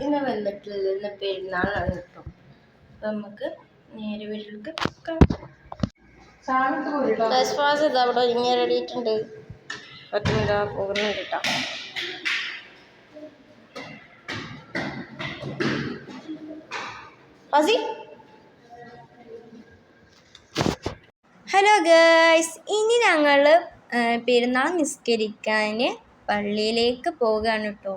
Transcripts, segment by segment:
ഇന്ന് വന്നിട്ടില്ല, ഇന്ന് പെരുന്നാളാണ് കേട്ടോ. അപ്പം നമുക്ക് നേരെ വീട്ടിലേക്ക് ഇത് അവിടെ ഇങ്ങനെ റെഡിയിട്ടുണ്ട്. 10 മിനിറ്റ് പോകുന്നുണ്ട് കേട്ടോ. ഹലോ ഗേയ്സ്, ഇനി ഞങ്ങൾ പെരുന്നാൾ നിസ്കരിക്കാൻ പള്ളിയിലേക്ക് പോവുകയാണ് കേട്ടോ.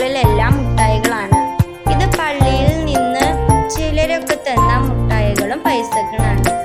ിലെല്ലാം മുട്ടായികളാണ്. ഇത് പള്ളിയിൽ നിന്ന് ചിലരൊക്കെ തന്ന മുട്ടായികളും പൈസകളാണ് കേട്ടോ.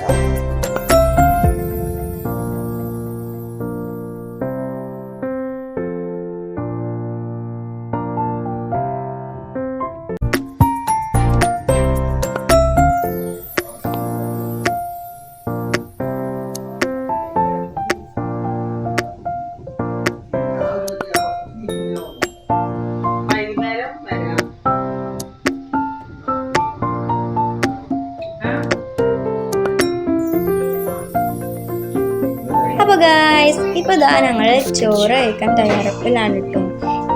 അപ്പോൾ ഗായ്സ്, ഇപ്പോൾ ഇതാ ഞങ്ങൾ ചോറ് കഴിക്കാൻ തയ്യാറെടുപ്പിലാണ് കേട്ടോ.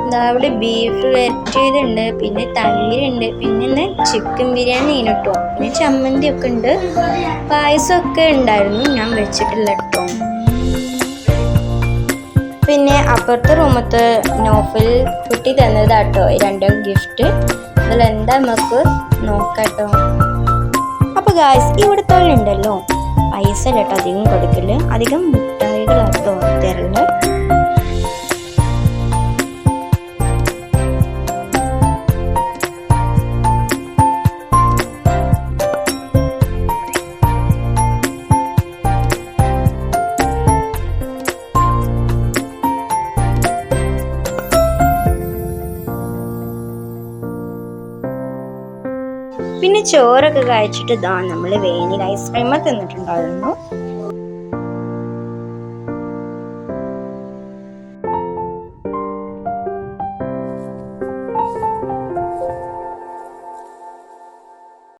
ഇതാ അവിടെ ബീഫ് വരട്ടിയതുണ്ട്, പിന്നെ തൈരുണ്ട്, പിന്നെ ഇന്ന് ചിക്കൻ ബിരിയാണി ആണ് കേട്ടോ. പിന്നെ ചമ്മന്തി ഒക്കെ ഉണ്ട്, പായസമൊക്കെ ഉണ്ടായിരുന്നു, ഞാൻ വെച്ചിട്ടില്ല കേട്ടോ. പിന്നെ അപ്പുറത്തെ റൂമത്തെ നോഫിൽ കുട്ടി തന്നതാട്ടോ 2 ഗിഫ്റ്റ്. അതിലെന്താ നമുക്ക് നോക്കാട്ടോ. അപ്പോൾ ഗായ്സ്, ഇവിടെ തൊഴിലുണ്ടല്ലോ, പൈസ കേട്ടോ അധികം കൊടുക്കല്, അധികം മുട്ടായികളാട്ടോ തരല്. പിന്നെ ചോറൊക്കെ കഴിച്ചിട്ട് ഇതാ നമ്മൾ വേനിൽ ഐസ്ക്രീം തിന്നിട്ടുണ്ടായിരുന്നു.